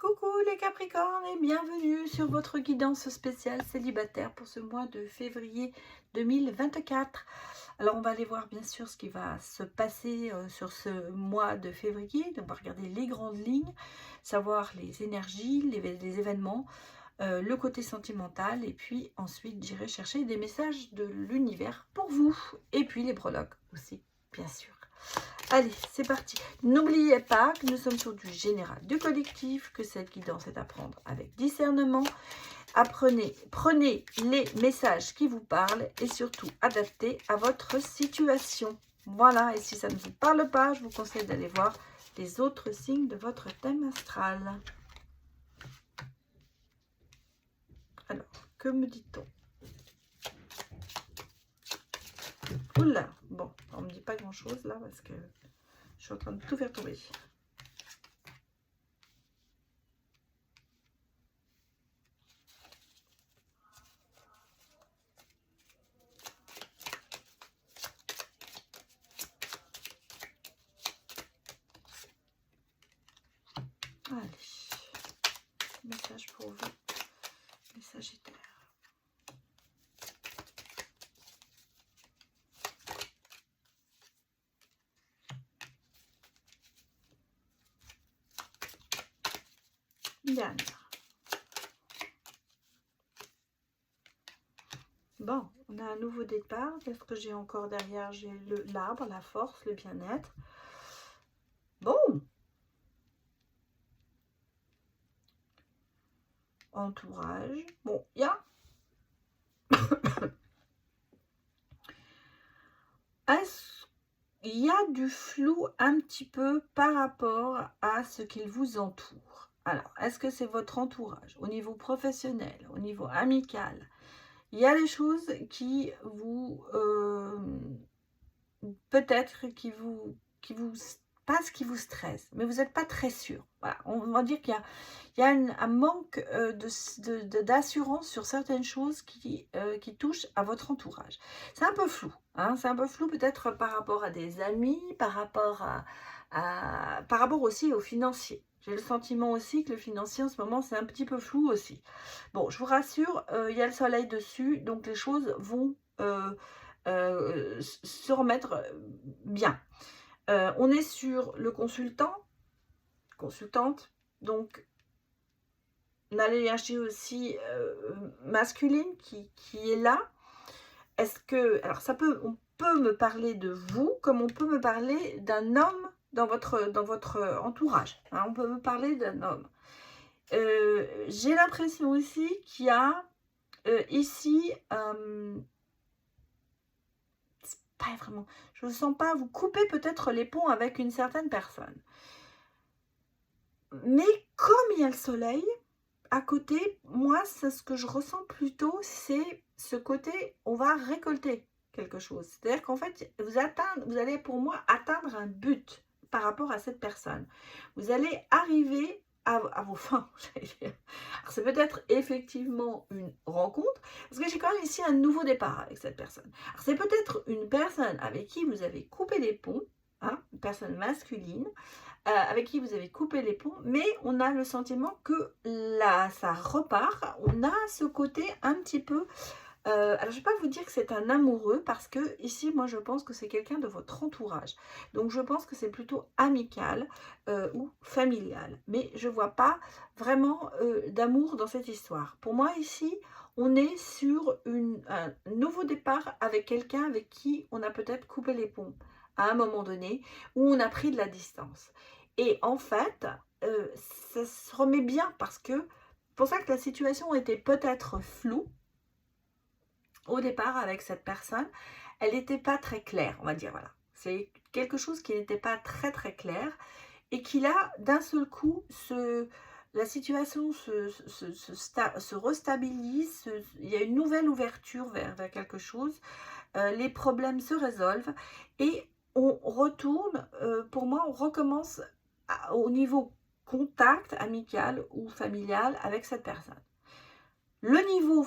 Coucou les Capricornes et bienvenue sur votre guidance spéciale célibataire pour ce mois de février 2024. Alors on va aller voir bien sûr ce qui va se passer sur ce mois de février. Donc, on va regarder les grandes lignes, savoir les énergies, les événements, le côté sentimental et puis ensuite j'irai chercher des messages de l'univers pour vous et puis les prologues aussi bien sûr. Allez, c'est parti. N'oubliez pas que nous sommes sur du général, du collectif, que cette guidance est à prendre avec discernement. Prenez les messages qui vous parlent et surtout adaptez à votre situation. Voilà, et si ça ne vous parle pas, je vous conseille d'aller voir les autres signes de votre thème astral. Alors, que me dit-on? Oula, bon, on ne me dit pas grand-chose là parce que je suis en train de tout faire tomber. Allez, message pour vous, les Sagittaires. Dernière. Bon, on a un nouveau départ. Qu'est-ce que j'ai encore derrière? J'ai l'arbre, la force, le bien-être. Bon. Entourage. Bon, il y a... Il y a du flou un petit peu par rapport à ce qu'il vous entoure. Alors, est-ce que c'est votre entourage au niveau professionnel, au niveau amical? Il y a des choses qui vous... peut-être qui vous passe, qui vous stresse, mais vous n'êtes pas très sûr. Voilà, on va dire qu'il y a un manque d'assurance sur certaines choses qui touchent à votre entourage. C'est un peu flou, hein, c'est un peu flou peut-être par rapport à des amis, par rapport par rapport aussi aux financiers. J'ai le sentiment aussi que le financier en ce moment c'est un petit peu flou aussi. Bon, je vous rassure, il y a le soleil dessus, donc les choses vont se remettre bien. On est sur le consultante, donc on a l'énergie aussi masculine qui est là. Est-ce que, alors on peut me parler de vous comme on peut me parler d'un homme dans votre entourage, hein, on peut me parler d'un homme. J'ai l'impression aussi qu'il y a ici pas vraiment, je ne sens pas, vous coupez peut-être les ponts avec une certaine personne. Mais comme il y a le soleil, à côté, moi, ce que je ressens plutôt, c'est ce côté, on va récolter quelque chose. C'est-à-dire qu'en fait, vous allez pour moi atteindre un but par rapport à cette personne. Vous allez arriver à vos fins, j'allais dire. Alors, c'est peut-être effectivement une rencontre, parce que j'ai quand même ici un nouveau départ avec cette personne. Alors, c'est peut-être une personne avec qui vous avez coupé les ponts, hein, une personne masculine, avec qui vous avez coupé les ponts, mais on a le sentiment que là, ça repart. On a ce côté un petit peu... alors, je ne vais pas vous dire que c'est un amoureux, parce que ici, moi, je pense que c'est quelqu'un de votre entourage. Donc, je pense que c'est plutôt amical ou familial. Mais je ne vois pas vraiment d'amour dans cette histoire. Pour moi, ici, on est sur un nouveau départ avec quelqu'un avec qui on a peut-être coupé les ponts à un moment donné, où on a pris de la distance. Et en fait, ça se remet bien parce que c'est pour ça que la situation était peut-être floue au départ avec cette personne. Elle n'était pas très claire, on va dire, voilà. C'est quelque chose qui n'était pas très très clair et qui là, d'un seul coup, la situation se restabilise, il y a une nouvelle ouverture vers quelque chose, les problèmes se résolvent et on retourne, pour moi, on recommence au niveau contact amical ou familial avec cette personne. Le niveau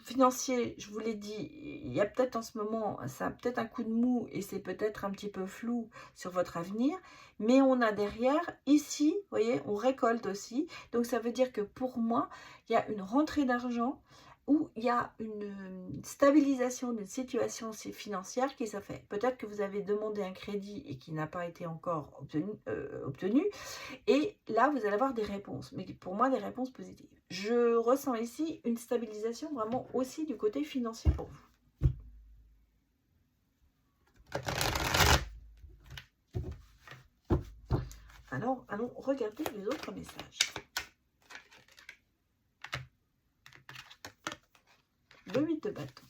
financier, je vous l'ai dit, il y a peut-être en ce moment, ça a peut-être un coup de mou et c'est peut-être un petit peu flou sur votre avenir, mais on a derrière, ici, vous voyez, on récolte aussi. Donc ça veut dire que pour moi, il y a une rentrée d'argent où il y a une stabilisation d'une situation aussi financière qui s'est fait. Peut-être que vous avez demandé un crédit et qui n'a pas été encore obtenu. Et là, vous allez avoir des réponses, mais pour moi, des réponses positives. Je ressens ici une stabilisation vraiment aussi du côté financier pour vous. Alors, allons regarder les autres messages. Le 8 de bâton.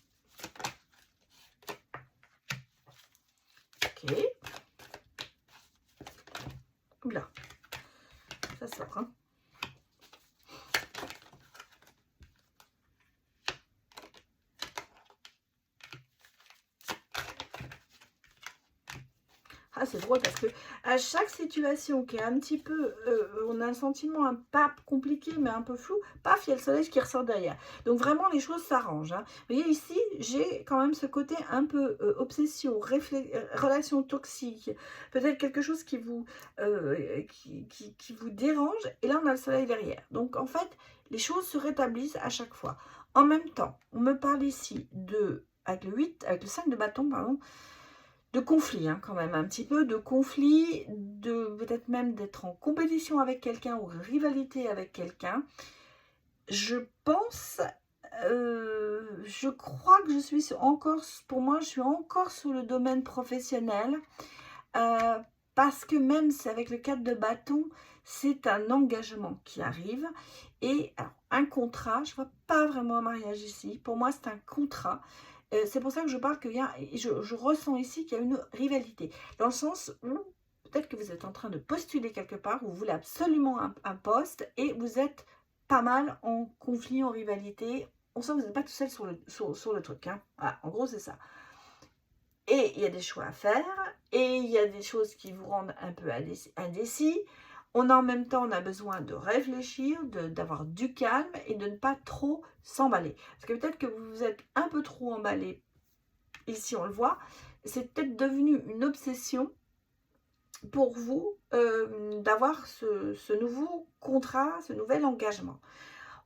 Ok. Oula, ça sort, hein. Ah, c'est drôle parce que à chaque situation qui est un petit peu, on a un sentiment un pas compliqué mais un peu flou, paf, il y a le soleil qui ressort derrière. Donc vraiment les choses s'arrangent, hein. Vous voyez ici, j'ai quand même ce côté un peu obsession, relation toxique, peut-être quelque chose qui vous, qui vous dérange. Et là on a le soleil derrière. Donc en fait, les choses se rétablissent à chaque fois. En même temps, on me parle ici de, avec le 5 de bâton, pardon, de conflit, hein, quand même, un petit peu de conflit, de peut-être même d'être en compétition avec quelqu'un ou rivalité avec quelqu'un. Je pense, je crois que je suis encore, pour moi, je suis encore sur le domaine professionnel, euh, parce que même si avec le 4 de bâton, c'est un engagement qui arrive. Et alors, un contrat, je ne vois pas vraiment un mariage ici. Pour moi, c'est un contrat. C'est pour ça que je parle qu'il y a, je ressens ici qu'il y a une rivalité. Dans le sens où peut-être que vous êtes en train de postuler quelque part, vous voulez absolument un poste et vous êtes pas mal en conflit, en rivalité. On sent que vous n'êtes pas tout seul sur le truc, hein. Voilà, en gros, c'est ça. Et il y a des choix à faire, et il y a des choses qui vous rendent un peu indécis. En même temps, on a besoin de réfléchir, d'avoir du calme et de ne pas trop s'emballer. Parce que peut-être que vous êtes un peu trop emballé, ici on le voit, c'est peut-être devenu une obsession pour vous d'avoir ce nouveau contrat, ce nouvel engagement.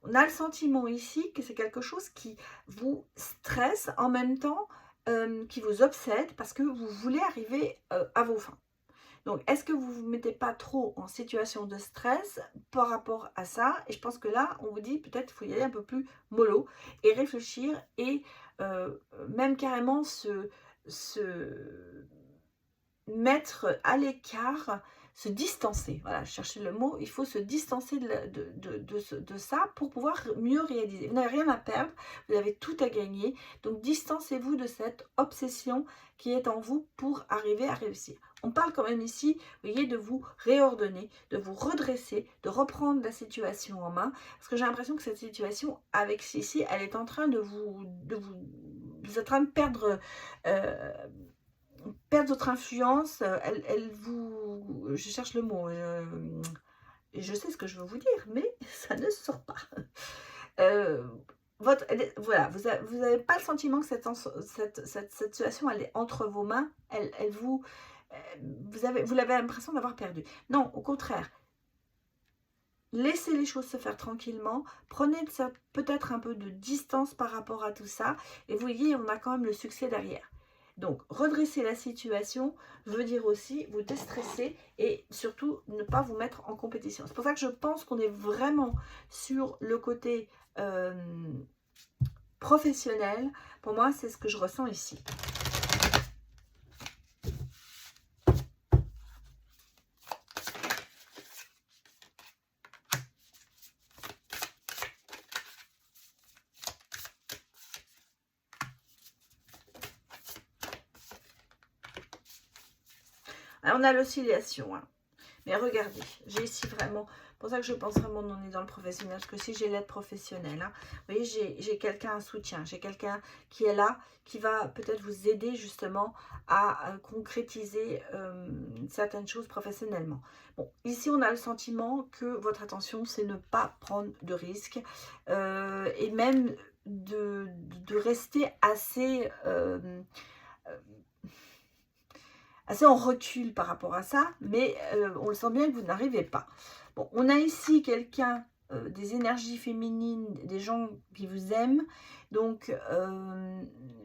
On a le sentiment ici que c'est quelque chose qui vous stresse en même temps, qui vous obsède parce que vous voulez arriver à vos fins. Donc, est-ce que vous ne vous mettez pas trop en situation de stress par rapport à ça? Et je pense que là, on vous dit peut-être qu'il faut y aller un peu plus mollo et réfléchir et même carrément se mettre à l'écart, se distancer. Voilà, je cherchais le mot. Il faut se distancer de ça pour pouvoir mieux réaliser. Vous n'avez rien à perdre, vous avez tout à gagner. Donc, distancez-vous de cette obsession qui est en vous pour arriver à réussir. On parle quand même ici, vous voyez, de vous réordonner, de vous redresser, de reprendre la situation en main. Parce que j'ai l'impression que cette situation, avec Sissi, elle est en train vous êtes en train de perdre... perdre votre influence, elle vous... Je cherche le mot. Je sais ce que je veux vous dire, mais ça ne sort pas. Euh, voilà, vous n'avez pas le sentiment que cette situation, elle est entre vos mains. Elle vous... vous l'avez l'impression d'avoir perdu. Non, au contraire. Laissez les choses se faire tranquillement. Prenez peut-être un peu de distance par rapport à tout ça. Et vous voyez, on a quand même le succès derrière. Donc, redresser la situation veut dire aussi vous déstresser et surtout ne pas vous mettre en compétition. C'est pour ça que je pense qu'on est vraiment sur le côté professionnel. Pour moi, c'est ce que je ressens ici. Alors, on a l'oscillation, hein. Mais regardez, j'ai ici vraiment, pour ça que je pense vraiment qu'on est dans le professionnel, parce que si j'ai l'aide professionnelle, hein, vous voyez, j'ai quelqu'un, un soutien, j'ai quelqu'un qui est là, qui va peut-être vous aider justement à concrétiser certaines choses professionnellement. Bon, ici on a le sentiment que votre attention, c'est ne pas prendre de risques et même de rester assez... assez en recul par rapport à ça, mais on le sent bien que vous n'arrivez pas. Bon, on a ici quelqu'un, des énergies féminines, des gens qui vous aiment, donc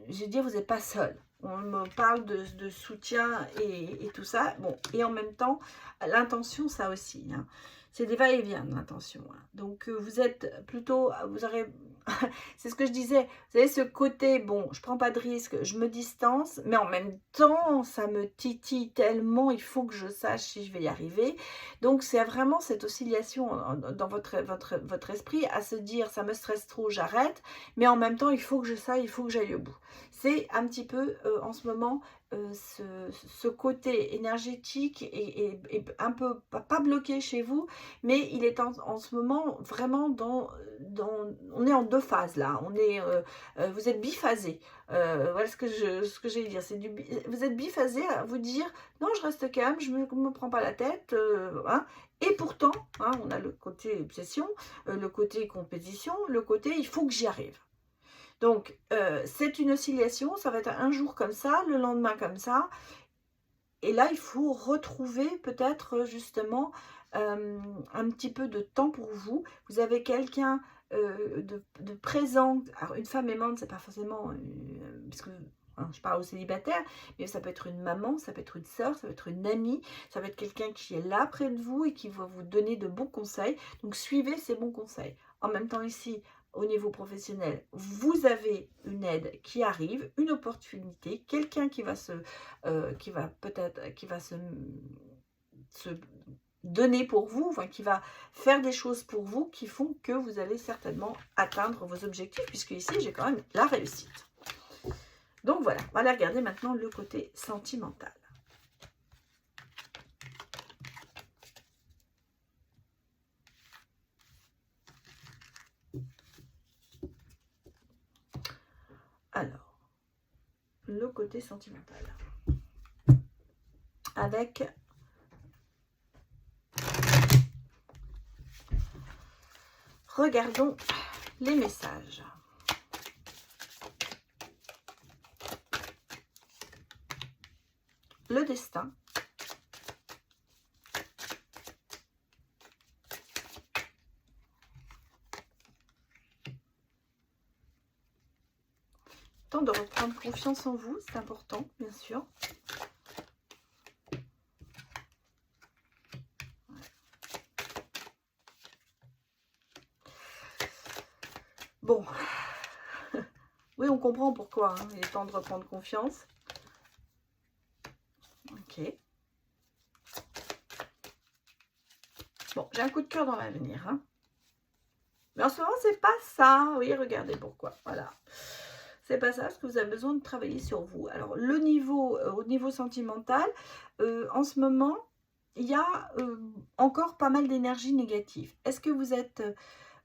je vais dire, vous n'êtes pas seul. On me parle de soutien et tout ça, bon, et en même temps, l'intention, ça aussi, hein. C'est des va-et-vient de l'intention, hein. Donc vous êtes plutôt, vous aurez... C'est ce que je disais, vous savez, ce côté, bon, je prends pas de risque, je me distance, mais en même temps, ça me titille tellement, il faut que je sache si je vais y arriver. Donc, c'est vraiment cette oscillation dans votre esprit à se dire, ça me stresse trop, j'arrête, mais en même temps, il faut que je sache, il faut que j'aille au bout. C'est un petit peu, en ce moment, ce côté énergétique est un peu, pas bloqué chez vous, mais il est en ce moment vraiment on est en deux phases là, vous êtes biphasé, voilà ce que j'ai à dire, vous êtes biphasé à vous dire, non je reste calme, je me prends pas la tête, hein, et pourtant, hein, on a le côté obsession, le côté compétition, le côté il faut que j'y arrive. Donc, c'est une oscillation, ça va être un jour comme ça, le lendemain comme ça. Et là, il faut retrouver peut-être justement un petit peu de temps pour vous. Vous avez quelqu'un de présent. Alors, une femme aimante, c'est pas forcément... parce que hein, je parle aux célibataires, mais ça peut être une maman, ça peut être une sœur, ça peut être une amie, ça peut être quelqu'un qui est là près de vous et qui va vous donner de bons conseils. Donc, suivez ces bons conseils. En même temps, ici, au niveau professionnel, vous avez une aide qui arrive, une opportunité, quelqu'un qui va se donner pour vous, enfin qui va faire des choses pour vous qui font que vous allez certainement atteindre vos objectifs, puisque ici j'ai quand même la réussite. Donc voilà, on va aller regarder maintenant le côté sentimental. Alors, le côté sentimental. Avec regardons les messages. Le destin. Temps de reprendre confiance en vous, c'est important, bien sûr. Bon, oui, on comprend pourquoi, hein, il est temps de reprendre confiance. Ok. Bon, j'ai un coup de cœur dans l'avenir, hein. Mais en ce moment, c'est pas ça. Oui, regardez pourquoi. Voilà. C'est pas ça, parce que vous avez besoin de travailler sur vous. Alors, le niveau, au niveau sentimental, en ce moment, il y a encore pas mal d'énergie négative. Est-ce que vous êtes...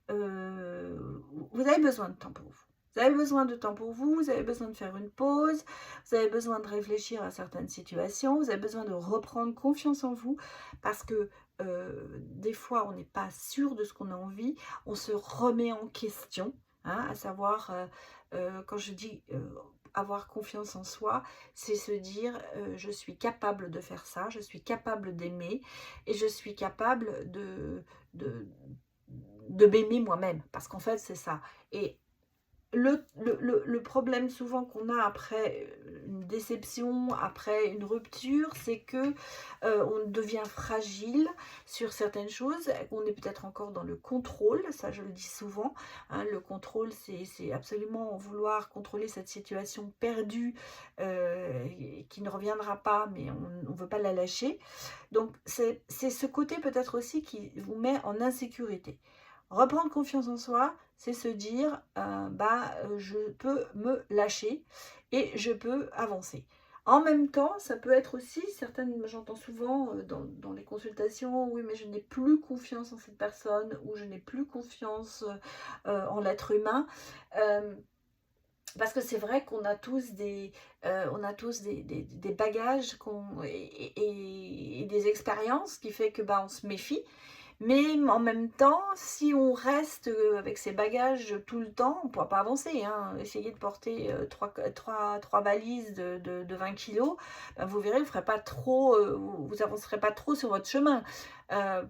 vous avez besoin de temps pour vous. Vous avez besoin de temps pour vous, vous avez besoin de faire une pause, vous avez besoin de réfléchir à certaines situations, vous avez besoin de reprendre confiance en vous, parce que des fois, on n'est pas sûr de ce qu'on a envie, on se remet en question, hein, à savoir, quand je dis avoir confiance en soi, c'est se dire je suis capable de faire ça, je suis capable d'aimer, et je suis capable de m'aimer moi-même, parce qu'en fait, c'est ça. Et le problème souvent qu'on a après une déception, après une rupture, c'est que on devient fragile sur certaines choses, on est peut-être encore dans le contrôle, ça je le dis souvent, hein, le contrôle c'est absolument vouloir contrôler cette situation perdue qui ne reviendra pas, mais on ne veut pas la lâcher. Donc c'est ce côté peut-être aussi qui vous met en insécurité. Reprendre confiance en soi, c'est se dire, je peux me lâcher et je peux avancer. En même temps, ça peut être aussi, j'entends souvent dans les consultations, oui, mais je n'ai plus confiance en cette personne, ou je n'ai plus confiance en l'être humain. Parce que c'est vrai qu'on a tous des bagages et des expériences qui fait que bah, on se méfie. Mais en même temps, si on reste avec ses bagages tout le temps, on ne pourra pas avancer. Hein. Essayez de porter trois valises de 20 kilos, ben vous verrez, vous n'avancerez pas trop sur votre chemin.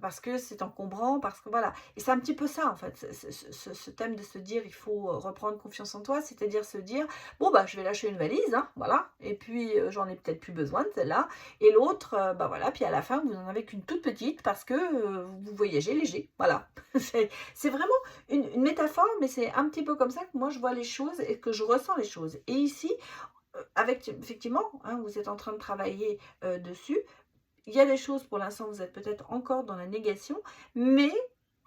Parce que c'est encombrant, parce que voilà. Et c'est un petit peu ça, en fait, ce thème de se dire, il faut reprendre confiance en toi, c'est-à-dire se dire, bon, bah, je vais lâcher une valise, hein, voilà, et puis j'en ai peut-être plus besoin de celle-là, et l'autre, bah voilà, puis à la fin, vous n'en avez qu'une toute petite, parce que vous voyagez léger, voilà. C'est vraiment une métaphore, mais c'est un petit peu comme ça que moi, je vois les choses et que je ressens les choses. Et ici, effectivement, hein, vous êtes en train de travailler dessus. Il y a des choses, pour l'instant, vous êtes peut-être encore dans la négation, mais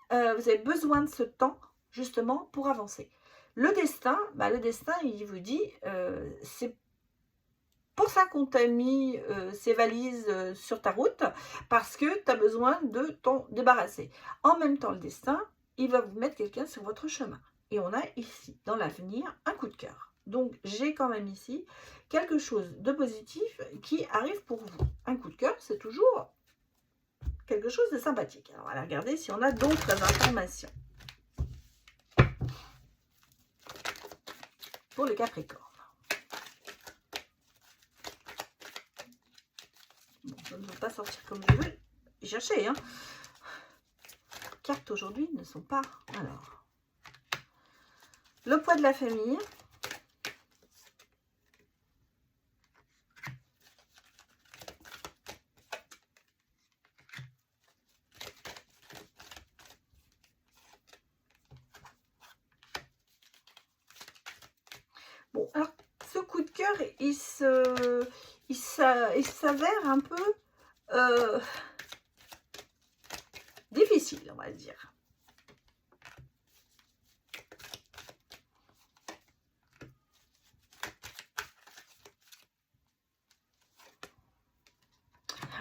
vous avez besoin de ce temps, justement, pour avancer. Le destin, il vous dit, c'est pour ça qu'on t'a mis ces valises sur ta route, parce que tu as besoin de t'en débarrasser. En même temps, le destin, il va vous mettre quelqu'un sur votre chemin. Et on a ici, dans l'avenir, un coup de cœur. Donc, j'ai quand même ici quelque chose de positif qui arrive pour vous. Un coup de cœur, c'est toujours quelque chose de sympathique. Alors, on va regarder si on a d'autres informations. Pour le Capricorne. Bon, je ne veux pas sortir comme je veux. Chercher, hein. Les cartes aujourd'hui ne sont pas... Alors, le poids de la famille. Bon, alors, ce coup de cœur, il s'avère un peu difficile, on va dire.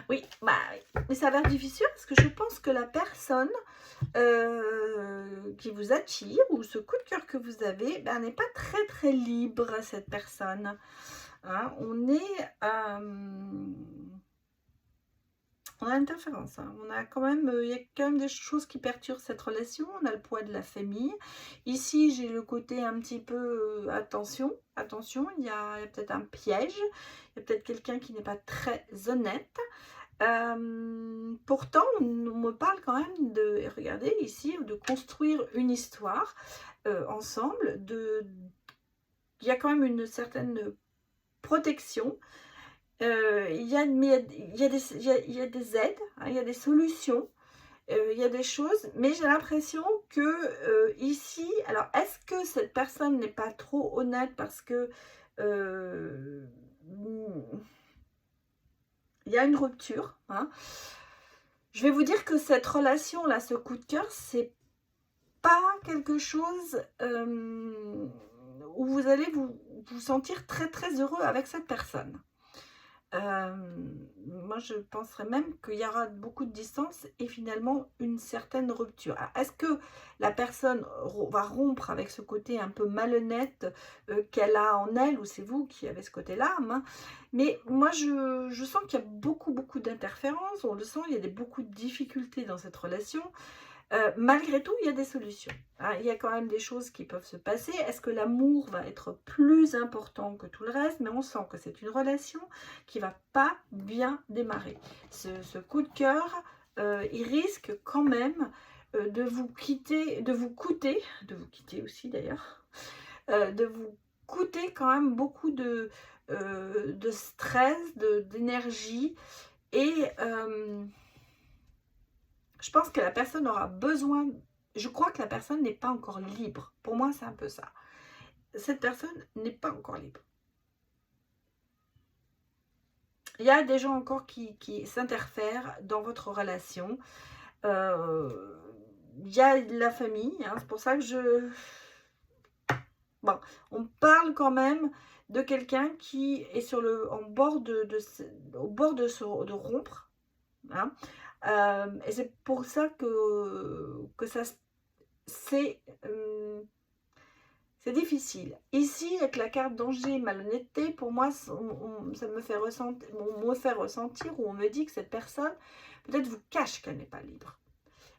Oui, bah, mais ça s'avère difficile parce que je pense que la personne qui vous attire, ou ce coup de cœur que vous avez, ben, n'est pas très très libre, cette personne. Hein, on a interférence, hein. On a quand même, il y a quand même des choses qui perturbent cette relation. On a le poids de la famille. Ici, j'ai le côté un petit peu attention, il y a peut-être un piège, il y a peut-être quelqu'un qui n'est pas très honnête. Pourtant, on me parle quand même de, regardez ici, de construire une histoire ensemble. Il y a quand même une certaine protection. Il y a des aides, hein, il y a des solutions, il y a des choses, mais j'ai l'impression que ici, alors est-ce que cette personne n'est pas trop honnête parce que il y a une rupture, hein. Je vais vous dire que cette relation-là, ce coup de cœur, c'est pas quelque chose où vous allez vous sentir très très heureux avec cette personne. Moi, je penserais même qu'il y aura beaucoup de distance et finalement une certaine rupture. Est-ce que la personne va rompre avec ce côté un peu malhonnête qu'elle a en elle, ou c'est vous qui avez ce côté-là, hein? Mais moi, je sens qu'il y a beaucoup d'interférences, on le sent, il y a beaucoup de difficultés dans cette relation. Malgré tout, il y a des solutions, hein. Il y a quand même des choses qui peuvent se passer. Est-ce que l'amour va être plus important que tout le reste? Mais on sent que c'est une relation qui va pas bien démarrer. Ce coup de cœur, il risque quand même de vous quitter aussi d'ailleurs, de vous coûter quand même beaucoup de stress, d'énergie, et je pense que la personne aura besoin, je crois que la personne n'est pas encore libre. Pour moi, c'est un peu ça. Cette personne n'est pas encore libre. Il y a des gens encore qui s'interfèrent dans votre relation. Il y a la famille, hein, c'est pour ça que bon, on parle quand même de quelqu'un qui est sur au bord de rompre. Hein. Et c'est pour ça que ça c'est difficile. Ici, avec la carte danger, malhonnêteté, pour moi, ça me fait ressentir, ou on me dit que cette personne, peut-être vous cache qu'elle n'est pas libre.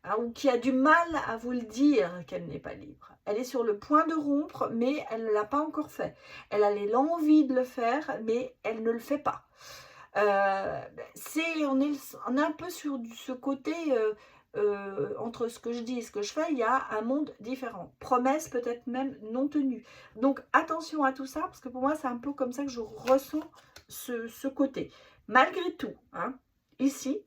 Hein, ou qui a du mal à vous le dire qu'elle n'est pas libre. Elle est sur le point de rompre, mais elle ne l'a pas encore fait. Elle a l'envie de le faire, mais elle ne le fait pas. On est un peu sur ce côté... entre ce que je dis et ce que je fais, il y a un monde différent. Promesse peut-être même non tenue. Donc attention à tout ça, parce que pour moi, c'est un peu comme ça que je ressens ce côté. Malgré tout, hein, ici,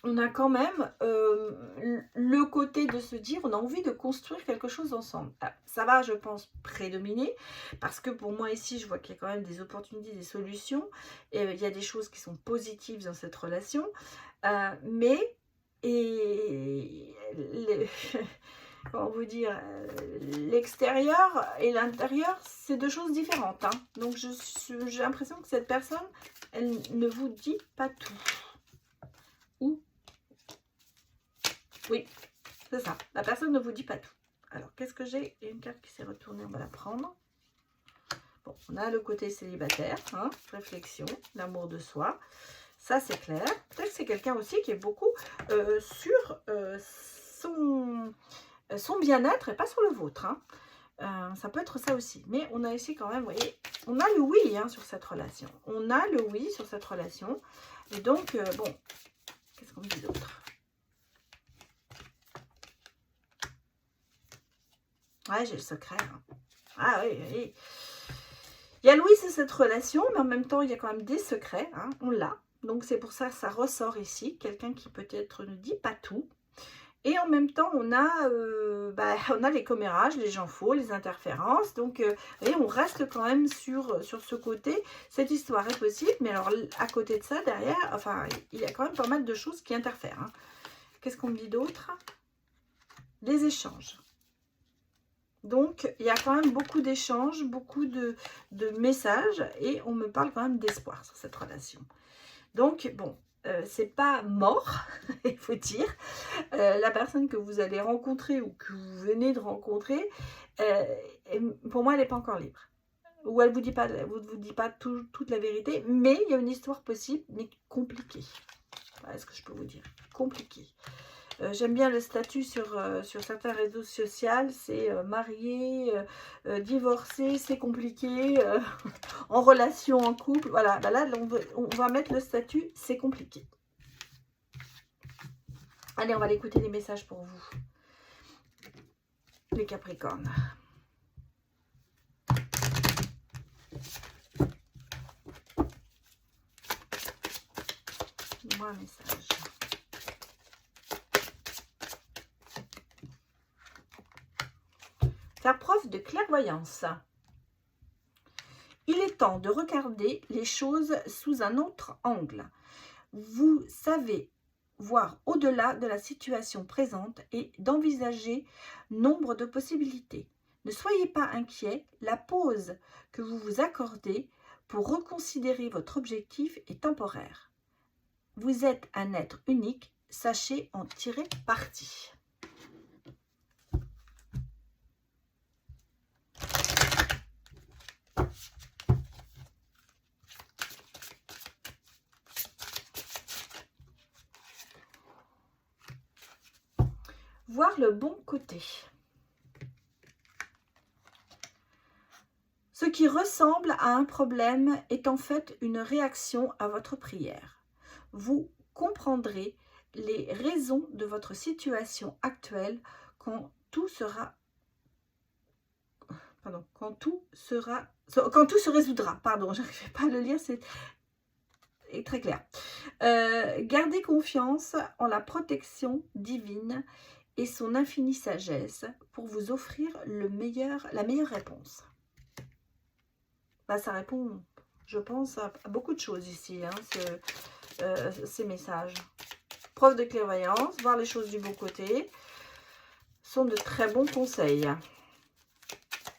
on a quand même le côté de se dire, on a envie de construire quelque chose ensemble. Alors, ça va, je pense, prédominer, parce que pour moi ici, je vois qu'il y a quand même des opportunités, des solutions, et il y a des choses qui sont positives dans cette relation, mais... comment vous dire, l'extérieur et l'intérieur, c'est deux choses différentes. Hein. Donc, j'ai l'impression que cette personne, elle ne vous dit pas tout. Ou, oui, c'est ça. La personne ne vous dit pas tout. Alors, qu'est-ce que j'ai? Il y a une carte qui s'est retournée, on va la prendre. Bon, on a le côté célibataire, hein, réflexion, l'amour de soi. Ça, c'est clair. Peut-être que c'est quelqu'un aussi qui est beaucoup sur son bien-être et pas sur le vôtre. Hein. Ça peut être ça aussi. Mais on a ici quand même, vous voyez, on a le oui hein, sur cette relation. On a le oui sur cette relation. Et donc, bon, qu'est-ce qu'on me dit d'autre? Ouais, j'ai le secret. Hein. Ah oui, oui. Il y a le oui sur cette relation, mais en même temps, il y a quand même des secrets. Hein. On l'a. Donc, c'est pour ça que ça ressort ici. Quelqu'un qui peut-être ne dit pas tout. Et en même temps, on a les commérages, les gens faux, les interférences. Donc, et on reste quand même sur ce côté. Cette histoire est possible. Mais alors, à côté de ça, derrière, enfin, il y a quand même pas mal de choses qui interfèrent. Hein. Qu'est-ce qu'on me dit d'autre? Des échanges. Donc, il y a quand même beaucoup d'échanges, beaucoup de messages. Et on me parle quand même d'espoir sur cette relation. Donc, bon, c'est pas mort, il faut dire. La personne que vous allez rencontrer ou que vous venez de rencontrer, pour moi, elle n'est pas encore libre. Ou elle ne vous dit pas toute la vérité, mais il y a une histoire possible, mais compliquée. Voilà ce que je peux vous dire. Compliquée. J'aime bien le statut sur certains réseaux sociaux, c'est marié, divorcé, c'est compliqué, en relation, en couple, voilà, bah là on va mettre le statut, c'est compliqué. Allez, on va aller écouter les messages pour vous, les Capricornes. Moi, un message. Faire preuve de clairvoyance. Il est temps de regarder les choses sous un autre angle. Vous savez voir au-delà de la situation présente et d'envisager nombre de possibilités. Ne soyez pas inquiet, la pause que vous vous accordez pour reconsidérer votre objectif est temporaire. Vous êtes un être unique, sachez en tirer parti. Voir le bon côté. Ce qui ressemble à un problème est en fait une réaction à votre prière. Vous comprendrez les raisons de votre situation actuelle quand tout se résoudra. Pardon, j'arrivais pas à le lire, c'est très clair. Gardez confiance en la protection divine et son infinie sagesse pour vous offrir la meilleure réponse. Bah, ça répond, je pense, à beaucoup de choses ici, hein, ces messages. Preuve de clairvoyance, voir les choses du bon côté, sont de très bons conseils.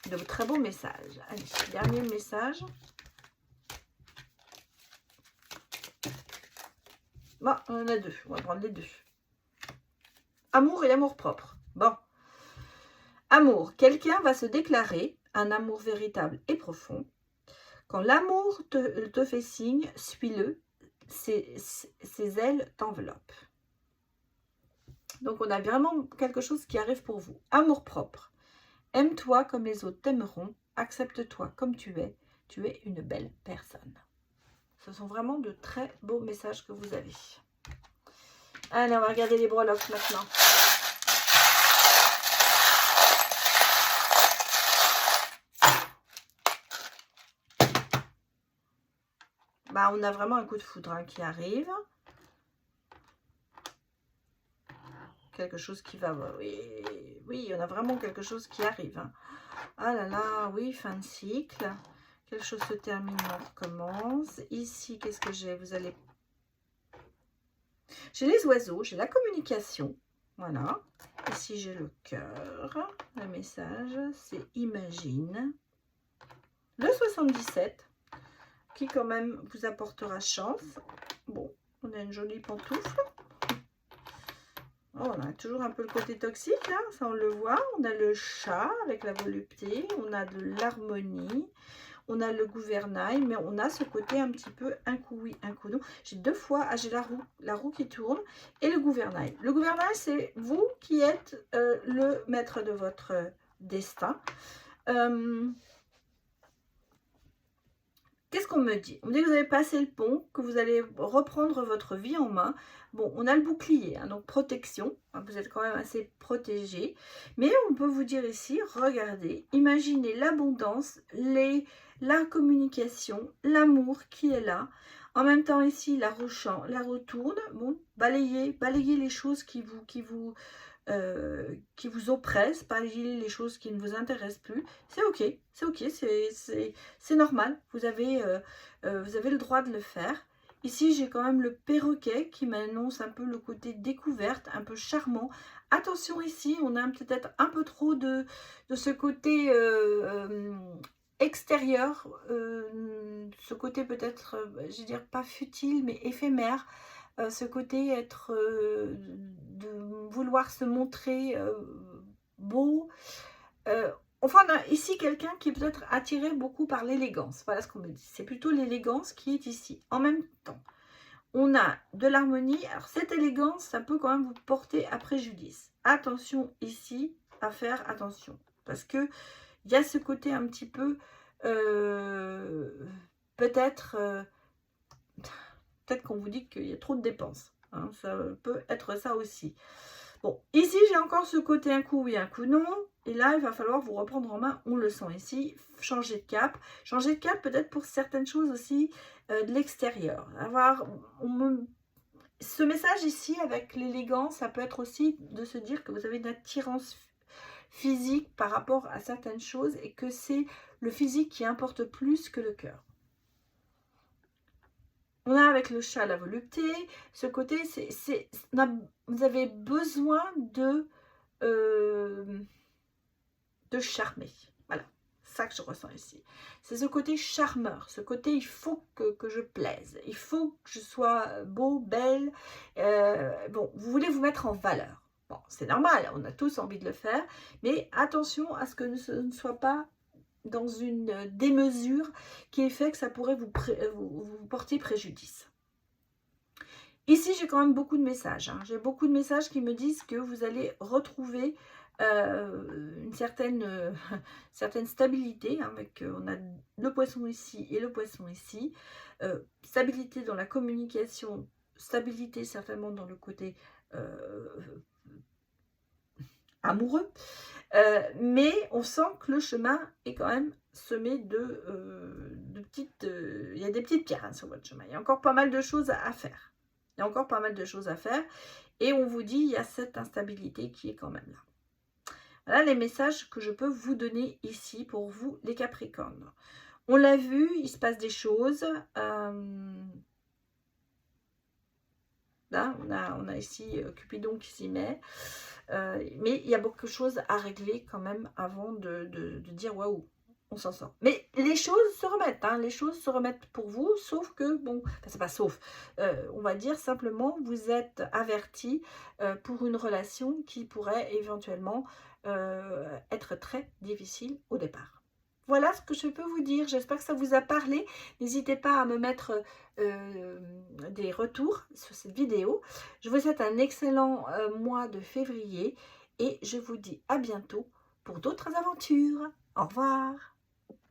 de très beaux messages. Allez, dernier message. Bon, on en a deux. On va prendre les deux. Amour et amour propre. Bon. Amour. Quelqu'un va se déclarer un amour véritable et profond. Quand l'amour te fait signe, suis-le. Ses ailes t'enveloppent. Donc, on a vraiment quelque chose qui arrive pour vous. Amour propre. Aime-toi comme les autres t'aimeront. Accepte-toi comme tu es. Tu es une belle personne. Ce sont vraiment de très beaux messages que vous avez. Allez, on va regarder les breloques maintenant. Bah, on a vraiment un coup de foudre hein, qui arrive. Quelque chose qui va... Oui, on a vraiment quelque chose qui arrive. Hein. Ah là là, oui, fin de cycle. Quelque chose se termine, on recommence. Ici, qu'est-ce que j'ai? Vous allez... J'ai les oiseaux, j'ai la communication. Voilà. Ici, j'ai le cœur. Le message, c'est imagine. Le 77, qui quand même vous apportera chance. Bon, on a une jolie pantoufle. Oh, on a toujours un peu le côté toxique, là, ça on le voit. On a le chat avec la volupté, on a de l'harmonie, on a le gouvernail, mais on a ce côté un petit peu un coup oui, un coup non. J'ai deux fois, j'ai la roue qui tourne et le gouvernail. Le gouvernail, c'est vous qui êtes le maître de votre destin. Qu'est-ce qu'on me dit? On me dit que vous avez passé le pont, que vous allez reprendre votre vie en main. Bon, on a le bouclier, hein, donc protection. Hein, vous êtes quand même assez protégé. Mais on peut vous dire ici, regardez, imaginez l'abondance, la communication, l'amour qui est là. En même temps, ici, la roue tourne. Bon, balayez les choses qui vous oppressent, balayez les choses qui ne vous intéressent plus. C'est ok, c'est normal. Vous avez le droit de le faire. Ici, j'ai quand même le perroquet qui m'annonce un peu le côté découverte, un peu charmant. Attention ici, on a peut-être un peu trop de ce côté extérieur, ce côté peut-être, je veux dire, pas futile, mais éphémère. Ce côté être, de vouloir se montrer beau. Enfin, on a ici quelqu'un qui est peut-être attiré beaucoup par l'élégance. Voilà ce qu'on me dit. C'est plutôt l'élégance qui est ici. En même temps, on a de l'harmonie. Alors, cette élégance, ça peut quand même vous porter à préjudice. Attention ici, à faire attention. Parce que il y a ce côté un petit peu, peut-être qu'on vous dit qu'il y a trop de dépenses. Hein, ça peut être ça aussi. Bon, ici, j'ai encore ce côté un coup oui, un coup non. Et là, il va falloir vous reprendre en main. On le sent ici. Changer de cap. Changer de cap peut-être pour certaines choses aussi de l'extérieur. Ce message ici, avec l'élégance, ça peut être aussi de se dire que vous avez une attirance physique par rapport à certaines choses et que c'est le physique qui importe plus que le cœur. On a avec le chat la volupté, ce côté, vous avez besoin de charmer. Voilà, ça que je ressens ici. C'est ce côté charmeur, ce côté il faut que je plaise, il faut que je sois beau, belle. Bon, vous voulez vous mettre en valeur. Bon, c'est normal, on a tous envie de le faire, mais attention à ce que ce ne soit pas dans une démesure qui fait que ça pourrait vous porter préjudice. Ici, j'ai quand même beaucoup de messages. Hein. J'ai beaucoup de messages qui me disent que vous allez retrouver une certaine stabilité. Hein, avec, on a le poisson ici et le poisson ici. Stabilité dans la communication, stabilité certainement dans le côté amoureux. Mais on sent que le chemin est quand même semé de petites... il y a des petites pierres hein, sur votre chemin. Il y a encore pas mal de choses à faire. Il y a encore pas mal de choses à faire. Et on vous dit, il y a cette instabilité qui est quand même là. Voilà les messages que je peux vous donner ici pour vous, les Capricornes. On l'a vu, il se passe des choses. Hein, on a ici Cupidon qui s'y met. Mais il y a beaucoup de choses à régler quand même avant de dire waouh, on s'en sort. Mais les choses se remettent, hein, les choses se remettent pour vous, sauf que, bon, enfin, c'est pas sauf, on va dire simplement, vous êtes averti pour une relation qui pourrait éventuellement être très difficile au départ. Voilà ce que je peux vous dire. J'espère que ça vous a parlé. N'hésitez pas à me mettre des retours sur cette vidéo. Je vous souhaite un excellent mois de février et je vous dis à bientôt pour d'autres aventures. Au revoir.